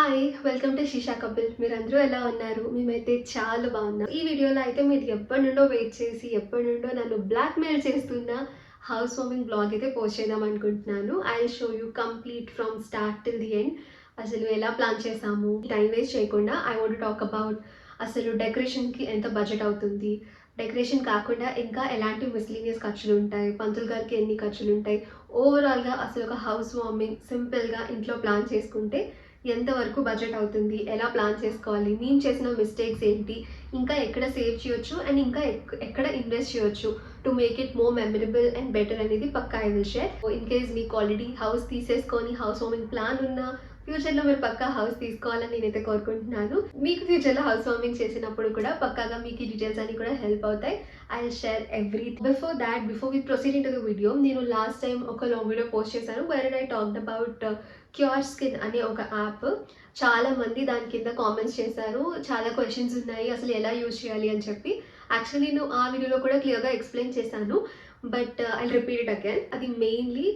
Hi! Welcome to Shisha couple. మీరందరూ ఎలా ఉన్నారు? మేమైతే చాలా బాగున్నాం. ఈ వీడియోలో అయితే మీరు ఎప్పటినుండో వెయిట్ చేసి, ఎప్పటినుండో నన్ను బ్లాక్‌మెయిల్ చేస్తున్న హౌస్ వార్మింగ్ బ్లాగ్ అయితే పోస్ట్ చేద్దాం అనుకుంటున్నాను. I will show you complete from start till the end. అసలు ఎలా ప్లాన్ చేసాము, టైం వేస్ట్ చేయకుండా I want to talk about అసలు డెకరేషన్‌కి ఎంత బడ్జెట్ అవుతుంది, డెకరేషన్ కాకుండా ఇంకా ఎలాంటి మిస్‌లీనియస్ ఖర్చులుంటాయి, పంతులు గారికి ఎన్ని ఖర్చులుంటాయి, ఓవరాల్‌గా అసలు ఒక హౌస్ వార్మింగ్ సింపుల్‌గా ఇంట్లో ప్లాన్ చేసుకుంటే ఎంతవరకు బడ్జెట్ అవుతుంది, ఎలా ప్లాన్ చేసుకోవాలి, నేను చేసిన మిస్టేక్స్ ఏంటి, ఇంకా ఎక్కడ సేవ్ చేయొచ్చు అండ్ ఇంకా ఎక్కడ ఇన్వెస్ట్ చేయొచ్చు to make it more memorable and better అనేది పక్కా I will share. In case మీకు ఆల్రెడీ హౌస్ తీసేసుకొని హౌస్ వార్మింగ్ ప్లాన్ ఉన్న ఫ్యూచర్లో మీరు పక్కా హౌస్ తీసుకోవాలని నేనైతే కోరుకుంటున్నాను. మీకు ఫ్యూచర్లో హౌస్ వార్మింగ్ చేసినప్పుడు కూడా పక్కాగా మీకు ఈ డీటెయిల్స్ అన్ని కూడా హెల్ప్ అవుతాయి. I will share everything. Before we proceed in to the video, నేను లాస్ట్ టైం ఒక లాంగ్ వీడియో పోస్ట్ చేశాను where I talked about cure skin అనే ఒక యాప్. చాలా మంది దాని కింద కామెంట్స్ చేశారు, చాలా క్వశ్చన్స్ ఉన్నాయి అసలు ఎలా యూజ్ చేయాలి అని చెప్పి. యాక్చువల్లీ నేను ఆ వీడియోలో కూడా క్లియర్గా ఎక్స్ప్లెయిన్ చేశాను, but I repeat it again. అది మెయిన్లీ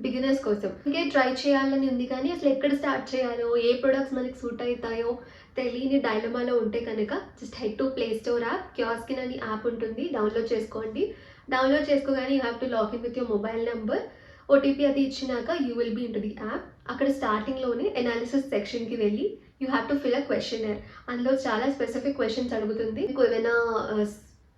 బిగినర్స్ కోసం. ఇంకే ట్రై చేయాలని ఉంది కానీ అసలు ఎక్కడ స్టార్ట్ చేయాలో, ఏ ప్రొడక్ట్స్ మనకి సూట్ అవుతాయో తెలియని డైలమాలో ఉంటే కనుక just head to play store app. Cure skin అని యాప్ ఉంటుంది, డౌన్లోడ్ చేసుకోండి. డౌన్లోడ్ చేసుకోగానే you have to login with your mobile number. OTP అది ఇచ్చినాక you will be into the app. అక్కడ స్టార్టింగ్లోనే ఎనాలిసిస్ సెక్షన్కి వెళ్ళి you have to fill a questionnaire. అందులో చాలా స్పెసిఫిక్ క్వశ్చన్స్ అడుగుతుంది. మీకు ఏమైనా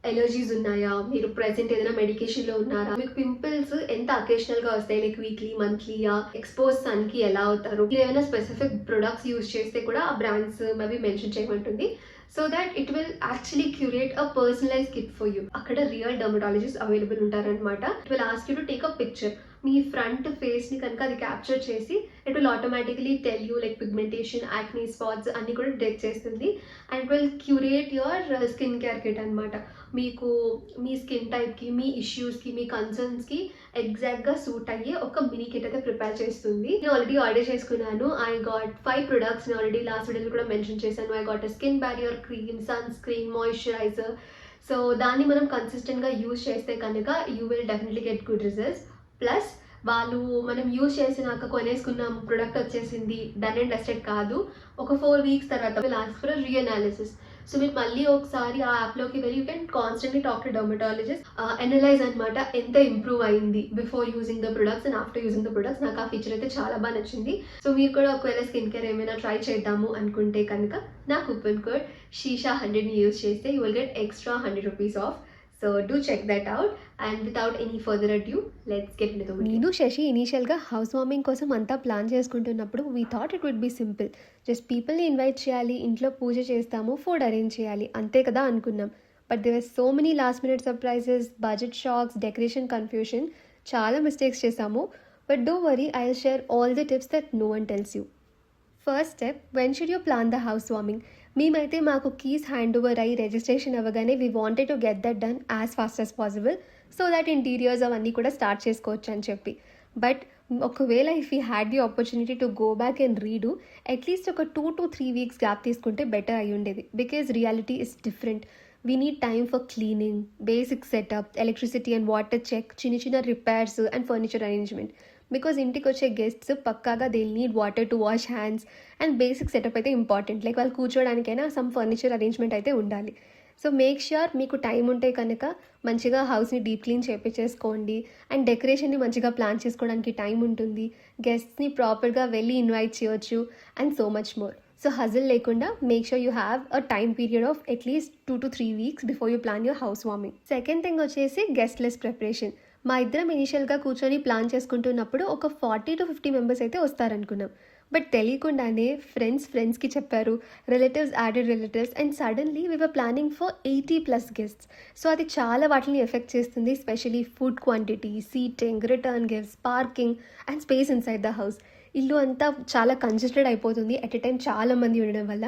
ఎలర్జీస్ ఉన్నాయా, మీరు ప్రెసెంట్ ఏదైనా మెడికేషన్లో ఉన్నారా, మీకు పింపుల్స్ ఎంత అకేషనల్గా వస్తాయి, లైక్ వీక్లీ మంత్లీయా, ఎక్స్పోజ్ సన్కి ఎలా అవుతారు, మీరు ఏమైనా స్పెసిఫిక్ ప్రొడక్ట్స్ యూజ్ చేస్తే కూడా ఆ బ్రాండ్స్ మేబీ మెన్షన్ చేయమంటుంది. So that it will actually curate a personalize kit for you. అక్కడ రియల్ డర్మటాలజిస్ట్ అవైలబుల్ ఉంటారనమాట. It will ask you to take a picture. మీ ఫ్రంట్ ఫేస్ని కనుక అది క్యాప్చర్ చేసి it will automatically tell you like pigmentation, acne spots అన్ని కూడా detect చేస్తుంది. And it will curate your skin care kit అనమాట. మీకు మీ స్కిన్ టైప్కి, మీ ఇష్యూస్కి, మీ కన్సర్న్స్కి ఎగ్జాక్ట్గా సూట్ అయ్యే ఒక మినీ కిట్ అయితే ప్రిపేర్ చేస్తుంది. నేను ఆల్రెడీ ఆర్డర్ చేసుకున్నాను. ఐ గాట్ 5 ప్రొడక్ట్స్ని ఆల్రెడీ లాస్ట్ వీడియోలో కూడా మెన్షన్ చేశాను. I got skin barrier cream, sunscreen, moisturiser. So దాన్ని మనం కన్సిస్టెంట్గా యూజ్ చేస్తే కనుక you will definitely get good results. Plus వాళ్ళు మనం యూజ్ చేసినాక కొనేసుకున్న ప్రొడక్ట్ వచ్చేసింది డన్ అండ్ డస్టెడ్ కాదు, ఒక 4 వీక్స్ తర్వాత will ask for reanalysis. So మీరు మళ్ళీ ఒకసారి ఆ యాప్లోకి వెళ్ళి you can constantly talk to dermatologist, analyse అనమాట ఎంత ఇంప్రూవ్ అయింది before using the products and after using the products. నాకు ఆ ఫీచర్ అయితే చాలా బాగా నచ్చింది. సో మీరు కూడా ఒకవేళ స్కిన్ కేర్ ఏమైనా ట్రై చేద్దాము అనుకుంటే కనుక నా కూపన్ కోడ్ SHISHA100ని యూజ్ చేస్తే you will get extra 100 rupees off. So do check that out. And without any further adieu let's get into the video. నేను శశి ఇనీషియల్గా హౌస్ వార్మింగ్ కోసం అంతా ప్లాన్ చేసుకుంటున్నప్పుడు we thought it would be simple. Just పీపుల్ని invite చేయాలి, ఇంట్లో పూజ చేస్తాము, food arrange చేయాలి, అంతే కదా అనుకున్నాం. But there were so many last minute surprises, budget shocks, decoration confusion, చాలా మిస్టేక్స్ చేసాము. బట్ డో worry, I will share all the tips that no one tells you. First step, when should you plan the housewarming? మేమైతే మాకు keys hand over అయ్యి registration అవ్వగానే we wanted to get that done as fast as possible so that interiors అవన్నీ కూడా start చేసుకోవచ్చు అని చెప్పి. But ఒకవేళ if you had the opportunity to go back and redo, at least ఒక 2 to 3 వీక్స్ గ్యాప్ తీసుకుంటే బెటర్ అయి ఉండేది. Because reality is different. We need time for cleaning, basic setup, electricity and water check, చిన్న చిన్న repairs and furniture arrangement. Because ఇంటికి వచ్చే guests పక్కాగా they need water to wash hands and basic setup అయితే important. Like వాళ్ళు కూర్చోడానికైనా some furniture arrangement అయితే ఉండాలి. సో మేక్ ష్యూర్ మీకు టైం ఉంటే కనుక మంచిగా హౌస్ని డీప్ క్లీన్ చేయించేసుకోండి. అండ్ డెకరేషన్ని మంచిగా ప్లాన్ చేసుకోవడానికి టైం ఉంటుంది, గెస్ట్స్ని ప్రాపర్గా వెళ్ళి ఇన్వైట్ చేయొచ్చు and so much more. So hassle లేకుండా make sure you have a time period of at least 2 to 3 weeks before you plan your house warming. Second thing వచ్చేసి guest list preparation. మా ఇద్దరం ఇనీషియల్గా కూర్చొని ప్లాన్ చేసుకుంటున్నప్పుడు ఒక 40 to 50 మెంబర్స్ అయితే వస్తారనుకున్నాం. But తెలియకుండానే ఫ్రెండ్స్కి చెప్పారు, relatives added relatives, and suddenly we were planning for 80+ guests. So అది చాలా వాటిని ఎఫెక్ట్ చేస్తుంది, especially food quantity, seating, return gifts, parking and space inside the house. ఇల్లు అంతా చాలా కంజెస్టెడ్ అయిపోతుంది ఎట్ ఎ టైం చాలా మంది ఉండడం వల్ల.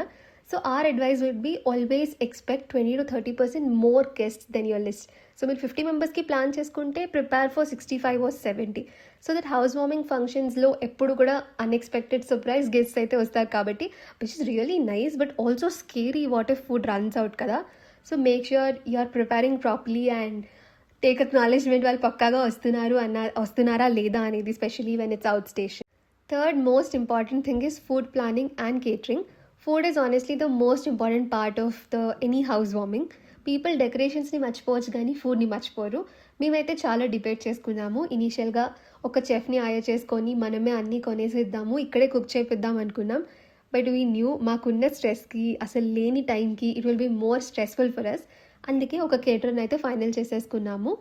So our advice would be always expect 20 to 30% more guests than your list. So మీరు 50 మెంబర్స్కి ప్లాన్ చేసుకుంటే prepare for 65 or 70. So that house warming ఫంక్షన్స్లో ఎప్పుడు కూడా అన్ఎక్స్పెక్టెడ్ సర్ప్రైజ్ గెస్ట్స్ అయితే వస్తారు కాబట్టి, which is really nice but also scary what if food runs out కదా. So make sure you are preparing properly and take acknowledgement వాళ్ళు పక్కాగా వస్తున్నారా లేదా అనేది, specially when it's out station. Third most important thing is food planning and catering. Food is honestly the most important part of the any housewarming. People డెకరేషన్స్ని మర్చిపోవచ్చు కానీ ఫుడ్ని మర్చిపోరు. మేమైతే చాలా డిబేట్ చేసుకున్నాము. ఇనీషియల్గా ఒక చెఫ్ని హైర్ చేసుకొని మనమే అన్నీ కొనేసిద్దాము, ఇక్కడే కుక్ చేపిద్దాం అనుకున్నాం. బట్ వీ న్యూ మాకున్న స్ట్రెస్కి, అసలు లేని టైంకి it will be more stressful for us. అందుకే ఒక కేటరర్ని అయితే ఫైనల్ చేసేసుకున్నాము.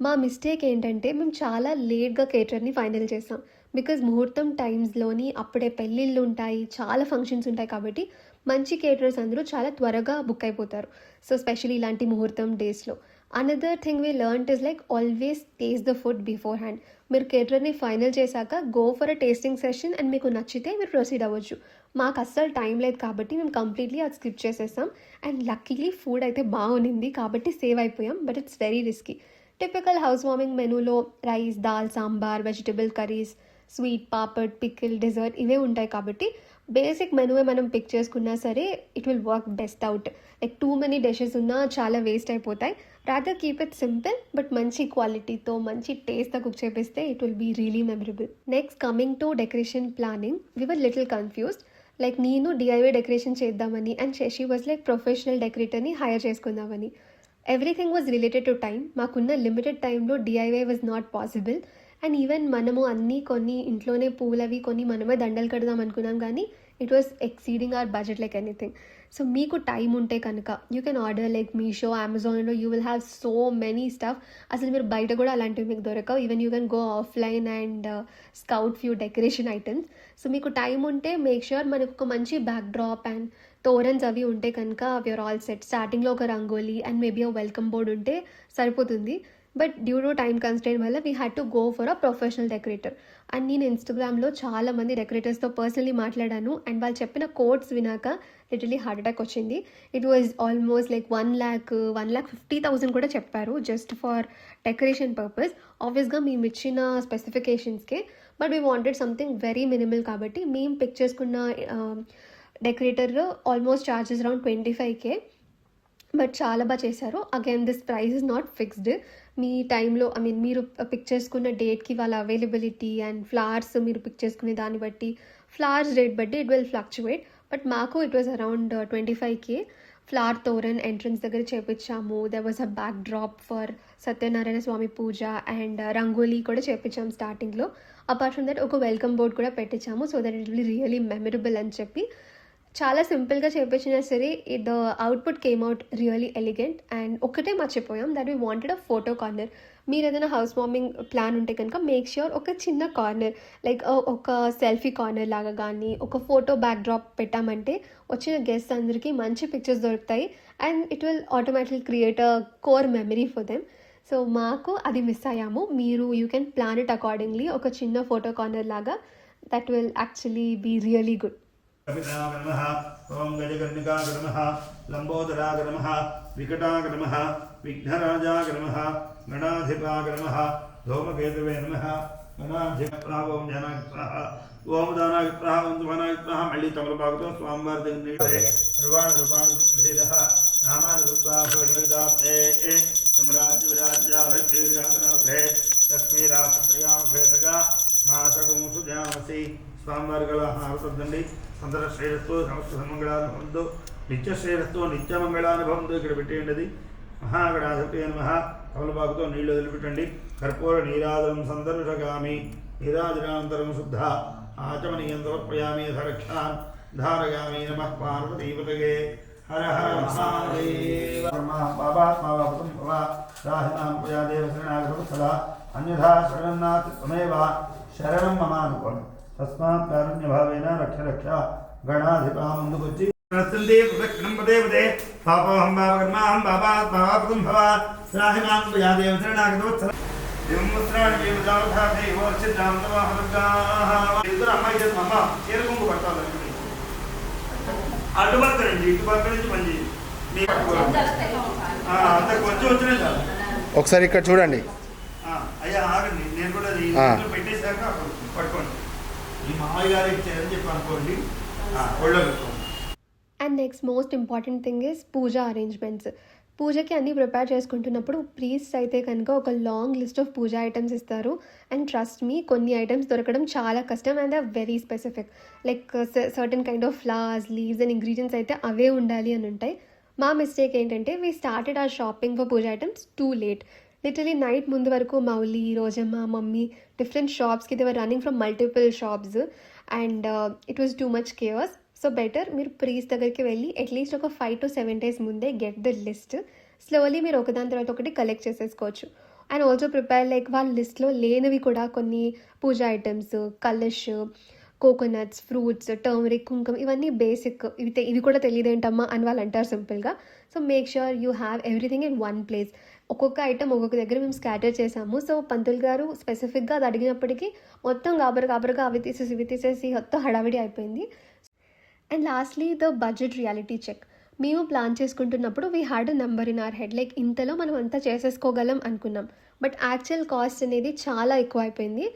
మా మిస్టేక్ ఏంటంటే మేము చాలా లేట్గా కేటరర్ని ఫైనల్ చేసాం. బికాజ్ ముహూర్తం టైమ్స్లోని అప్పుడే పెళ్ళిళ్ళు ఉంటాయి, చాలా ఫంక్షన్స్ ఉంటాయి, కాబట్టి మంచి కేటరర్స్ అందరూ చాలా త్వరగా బుక్ అయిపోతారు. సో స్పెషల్లీ ఇలాంటి ముహూర్తం డేస్లో. Another thing we learnt is like always taste the food before hand. మీరు కేటరర్ని ఫైనల్ చేశాక go for a tasting session and మీకు నచ్చితే మీరు ప్రొసీడ్ అవ్వచ్చు. మాకు అస్సలు టైం లేదు కాబట్టి మేము కంప్లీట్లీ అది స్కిప్ చేసేసాం. అండ్ లక్కీలీ ఫుడ్ అయితే బాగుంది కాబట్టి సేవ్ అయిపోయాం. But it's very risky. Typical house warming మెనూలో రైస్, దాల్, sambar, vegetable curries, sweet, papad, pickle, dessert ఇవే ఉంటాయి కాబట్టి బేసిక్ మెనూవే మనం పిక్ చేసుకున్నా సరే it will work best out. Like too many dishes ఉన్నా చాలా వేస్ట్ అయిపోతాయి. Rather keep it simple but మంచి క్వాలిటీతో మంచి టేస్ట్తో కుక్ చేపిస్తే it will be really memorable. Next coming to decoration planning, we were little confused. Like నేను DIY decoration చేద్దామని and Shashi was like professional డెకరేటర్ని హైర్ చేసుకుందామని. Everything was related to time. మాకున్న లిమిటెడ్ టైంలో DIY was not possible. And even మనము అన్నీ కొన్ని ఇంట్లోనే పూలు అవి కొన్ని మనమే దండలు కడదాం అనుకున్నాం కానీ it was exceeding our budget like anything. So మీకు టైం ఉంటే కనుక you can order like Meesho, అమెజాన్లో you will have so many stuff. అసలు మీరు బయట కూడా అలాంటివి మీకు దొరకవు. Even you can go offline and scout few decoration items. So మీకు టైం ఉంటే మేక్ ష్యూర్ మనకు ఒక మంచి బ్యాక్ డ్రాప్ అండ్ తోరన్స్ అవి ఉంటే కనుక వీఆర్ ఆల్ సెట్. స్టార్టింగ్లో ఒక rangoli and maybe a welcome board ఉంటే సరిపోతుంది. But due to time constraint వల్ల we had to go for a professional decorator. And నేను ఇన్స్టాగ్రామ్లో చాలామంది డెకరేటర్స్తో పర్సనలీ మాట్లాడాను అండ్ వాళ్ళు చెప్పిన కోట్స్ వినాక లిటరలీ హార్ట్ అటాక్ వచ్చింది. ఇట్ వాజ్ ఆల్మోస్ట్ లైక్ 1,50,000 కూడా చెప్పారు జస్ట్ ఫర్ డెకరేషన్ పర్పస్. ఆబ్వియస్గా మేము ఇచ్చిన స్పెసిఫికేషన్స్కే, but we wanted something very minimal కాబట్టి మేము పిక్ చేసుకున్న decorator almost charges around 25K. But చాలా బాగా చేశారు. Again this price is not fixed. మీ టైంలో మీరు పిక్ చేసుకున్న డేట్కి వాళ్ళ అవైలబిలిటీ అండ్ ఫ్లవర్స్ మీరు పిక్ చేసుకునే దాన్ని బట్టి, ఫ్లవర్స్ రేట్ బట్టి ఇట్ విల్ ఫ్లక్చువేట్. బట్ మాకు it was around 25K. Flower తోరన్ ఎంట్రన్స్ దగ్గర చేపించాము. There was a backdrop for Satyanarayana Swamy puja and rangoli కూడా చేపించాము స్టార్టింగ్లో. అపార్ట్ ఫ్రమ్ దట్ ఒక వెల్కమ్ బోర్డ్ కూడా పెట్టించాము so that it will really memorable అని చెప్పి. చాలా సింపుల్గా చేపించినా సరే the output came out really elegant. And ఒకటే మర్చిపోయాం, that we wanted a photo corner. మీరు ఏదైనా హౌస్ వార్మింగ్ ప్లాన్ ఉంటే కనుక మేక్ ష్యూర్ ఒక చిన్న కార్నర్ లైక్ ఒక సెల్ఫీ కార్నర్ లాగా కానీ ఒక ఫోటో బ్యాక్ డ్రాప్ పెట్టామంటే వచ్చిన గెస్ట్ అందరికీ మంచి పిక్చర్స్ దొరుకుతాయి and it will automatically create a core memory for them. So మాకు అది మిస్ అయ్యాము. మీరు you can plan it accordingly ఒక చిన్న ఫోటో కార్నర్ లాగా. That will actually be really good. नमः ओम गजकर्णिकाय नमः लंबोदराय नमः विकटाय नमः विघ्नराजाय नमः गणाधिपाय नमः धूमकेतवे नमः गणाधिपः ओम जनाय स्वाहा ओम दानाय स्वाहा ओम दुमानाय स्वाहा मल्ली तमलपागतो स्वामवार दिग्निटे सर्वान् रूपान् प्रसिद्धः नामानि रूपा भवदाते सम्राज्य विराज्या भक्तिर्यातनाभे लक्ष्मी रासत्रयाम भेटगा मासकं सुजामसि स्वामवारಗಳ ಆರತದ್ದಂಡಿ అందర శ్రేయస్తో సమస్త సన్మంగళానుభవంతో నిత్య శ్రేయస్తో నిత్యమంగళానుభవంతో ఇక్కడ పెట్టేయండి. మహాగణాధిపతి నమః. కమలపాకుతో నీళ్లు వదిలిపెట్టండి. కర్పూర నీరాజనం సందర్శగామి నీరాజనానంతరం శుద్ధ ఆచమనీయం సమర్పయామి రక్షాన్ ధారయామి. నమః పార్వతీపతగే. హర హర మహాదేవ. బాబాత్మావాపతం భవ రాహిమాం ప్రజాదేవ శరణాగతవత్సల అన్యథా శరణన్నాథ్ త్వమేవ శరణం మమానుకోం. తస్మాత్ కారుణ్యభావేన రక్ష రక్ష గణాధిపా ముందుకొచ్చి ప్రసందే ప్రదక్షిణం పదే పదే పాపోహం పాపకర్మాహం పాపాత్ పాపాపదం భవ రాహిమాం ప్రజాదేవ శరణాగతవత్సల దివముస్రాణి జీవదావధాతే వర్షిద్దాం తమహదుర్గాః. ఇద్దరు అమ్మాయి చేత అమ్మ చీరకొంగు పట్టాలి. అటుపక్క నుంచి ఇటుపక్క నుంచి పని చేయండి. అంత కొంచెం వచ్చినా చాలు. ఒకసారి ఇక్కడ చూడండి. అయ్యా ఆగండి, నేను కూడా పెట్టేశాక పట్టుకోండి. ఈ మామయ్య గారు ఇచ్చారని చెప్పి అనుకోండి. ఒళ్ళో పెట్టుకోండి. And next most important thing is puja arrangements. పూజకి అన్నీ ప్రిపేర్ చేసుకుంటున్నప్పుడు ప్రీస్ట్ అయితే కనుక ఒక long list of puja items ఇస్తారు. అండ్ ట్రస్ట్ మీ, కొన్ని ఐటమ్స్ దొరకడం చాలా కష్టం and they are very specific. Like certain kind of flowers, leaves and ingredients అయితే అవే ఉండాలి అని ఉంటాయి. మా మిస్టేక్ ఏంటంటే we started our shopping for puja items too late. Literally night ముందు వరకు మౌలి, రోజమ్మ, మమ్మీ డిఫరెంట్ షాప్స్కి they were running from multiple shops and it was too much cares. So better మీరు ప్రీస్ట్ దగ్గరికి వెళ్ళి అట్లీస్ట్ ఒక 5 to 7 days ముందే గెట్ ద లిస్ట్. స్లోలీ మీరు ఒకదాని తర్వాత ఒకటి కలెక్ట్ చేసేసుకోవచ్చు. అండ్ ఆల్సో ప్రిపేర్ లైక్ వాళ్ళ లిస్ట్లో లేనివి కూడా కొన్ని పూజా items, Kalash, coconuts, fruits, turmeric, కుంకుమ, ఇవన్నీ బేసిక్. ఇవి కూడా తెలియదేంటమ్మా అని వాళ్ళు అంటారు సింపుల్గా. So make sure you have everything in one place. ఒక్కొక్క ఐటమ్ ఒక్కొక్క దగ్గర మేము స్కాటర్ చేసాము. సో పంతులు గారు స్పెసిఫిక్గా అది అడిగినప్పటికీ మొత్తం గాబరగా అవి తీసేసి మొత్తం హడావిడి అయిపోయింది. And lastly the budget reality check. మేము ప్లాన్ చేసుకుంటున్నప్పుడు we had a number in our head, like ఇంతలో మనం అంతా చేసేసుకోగలం అనుకున్నాం. బట్ యాక్చువల్ కాస్ట్ అనేది చాలా ఎక్కువ అయిపోయింది.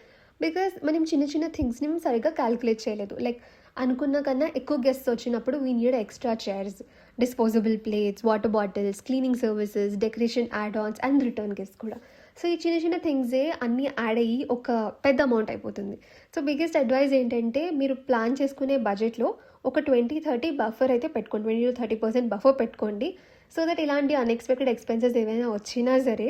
బికాస్ మనం చిన్న చిన్న థింగ్స్ని మేము సరిగ్గా క్యాలిక్యులేట్ చేయలేదు. లైక్ అనుకున్న కన్నా ఎక్కువ గెస్ట్స్ వచ్చినప్పుడు we need extra chairs, disposable plates, water bottles, cleaning services, decoration add Ann's and return gifts కూడా. సో ఈ చిన్న చిన్న థింగ్సే అన్నీ యాడ్ అయ్యి ఒక పెద్ద అమౌంట్ అయిపోతుంది. సో బిగ్గెస్ట్ అడ్వైజ్ ఏంటంటే మీరు ప్లాన్ చేసుకునే బడ్జెట్లో ఒక 20-30 బఫర్ అయితే పెట్టుకోండి, 20-30% బఫర్ పెట్టుకోండి. సో దట్ ఇలాంటి అన్ఎక్స్పెక్టెడ్ ఎక్స్పెన్సెస్ ఏవైనా వచ్చినా సరే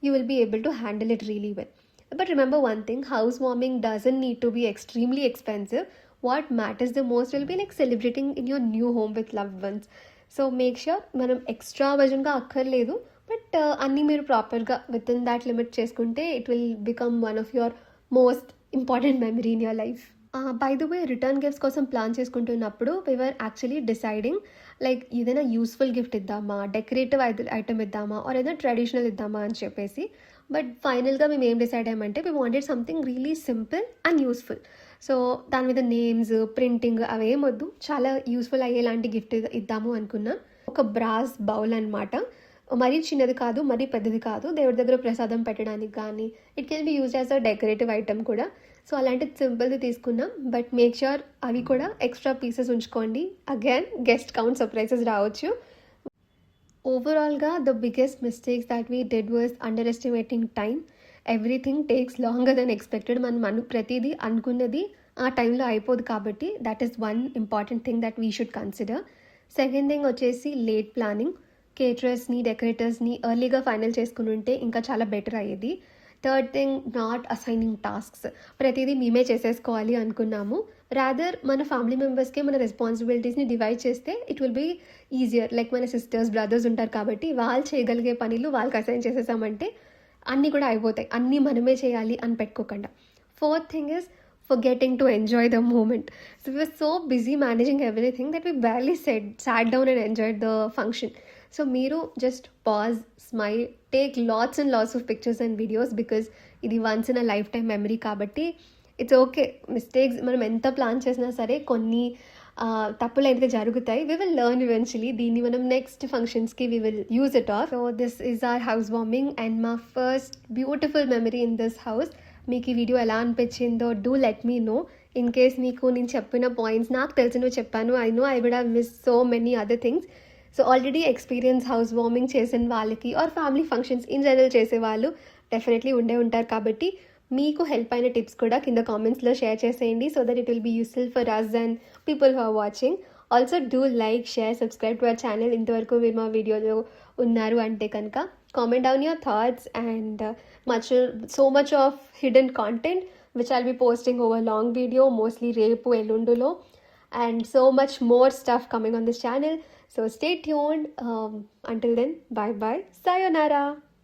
you will be able to handle it really well. But remember one thing, housewarming doesn't need to be extremely expensive. What matters the most will be like celebrating in your new home with loved ones. So make sure మనం extra బడ్జెట్గా అక్కర్లేదు, but అన్నీ మీరు ప్రాపర్గా within that limit చేసుకుంటే it will become one of your most important memory in your life. By the way, return gifts కోసం plan చేసుకుంటున్నప్పుడు we were actually deciding like ఏదైనా యూస్ఫుల్ గిఫ్ట్ ఇద్దామా, డెకరేటివ్ ఐటమ్ ఇద్దామా, or ఏదైనా traditional ఇద్దామా అని చెప్పేసి. బట్ ఫైనల్గా మేము ఏం డిసైడ్ అయ్యామంటే we wanted something really simple and useful. So దాని మీద నేమ్స్, ప్రింటింగ్ అవేం వద్దు, చాలా యూస్ఫుల్ అయ్యేలాంటి గిఫ్ట్ ఇద్దాము అనుకున్నాం. ఒక బ్రాస్ బౌల్ అనమాట, మరీ చిన్నది కాదు, మరీ పెద్దది కాదు, దేవుడి దగ్గర ప్రసాదం పెట్టడానికి కానీ it can be used as a decorative item కూడా. సో అలాంటిది సింపుల్ది తీసుకున్నాం. బట్ మేక్ ష్యూర్ అవి కూడా ఎక్స్ట్రా పీసెస్ ఉంచుకోండి, అగైన్ గెస్ట్ కౌంట్ సర్ప్రైజెస్ రావచ్చు. ఓవరాల్గా the biggest mistakes that we did was underestimating time. Everything takes longer than expected. మనం ప్రతిదీ అనుకున్నది ఆ టైంలో అయిపోదు కాబట్టి that is one important thing that we should consider. Second thing వచ్చేసి లేట్ ప్లానింగ్. కేటరర్స్ని, డెకరేటర్స్ని ఎర్లీగా ఫైనల్ చేసుకుని ఉంటే ఇంకా చాలా బెటర్ అయ్యేది. Third thing, not assigning tasks. ప్రతిదీ మేమే చేసేసుకోవాలి అనుకున్నాము. రాదర్ మన ఫ్యామిలీ మెంబర్స్కే మన రెస్పాన్సిబిలిటీస్ని డివైడ్ చేస్తే it will be easier. Like మన సిస్టర్స్, బ్రదర్స్ ఉంటారు కాబట్టి వాళ్ళు చేయగలిగే పనులు వాళ్ళకి అసైన్ చేసేసామంటే అన్నీ కూడా అయిపోతాయి. అన్నీ మనమే చేయాలి అని పెట్టుకోకుండా. Fourth thing is forgetting to enjoy the moment. So we were so busy managing everything that we barely sat down and enjoyed the function. So Meeru, just pause, smile, take lots and lots of pictures and videos because ఇది once in a lifetime memory కాబట్టి it's okay. Mistakes మనం ఎంత plan చేసినా సరే కొన్ని తప్పులు అయితే జరుగుతాయి. We will learn eventually. దీన్ని మనం నెక్స్ట్ ఫంక్షన్స్కి we will use it of. So this is our housewarming and మా first beautiful memory in this house. మీకు ఈ వీడియో ఎలా అనిపించిందో do let me know. In case మీకు నేను చెప్పిన పాయింట్స్ నాకు తెలిసినవి చెప్పాను, I know I would have miss so many other things. So already experience house warming చేసిన వాళ్ళకి or family functions in general చేసే వాళ్ళు డెఫినెట్లీ ఉండే ఉంటారు కాబట్టి మీకు హెల్ప్ అయిన టిప్స్ కూడా కింద కామెంట్స్లో షేర్ చేసేయండి. So that it will be useful for us and people who are watching. Also do like, share, subscribe to our channel. ఇంతవరకు మీరు మా వీడియోలో ఉన్నారు అంటే కనుక comment down your thoughts and so much of hidden content which I'll be posting over long video, mostly repu elundulo, and so much more stuff coming on this channel. So stay tuned. Until then, bye bye, sayonara.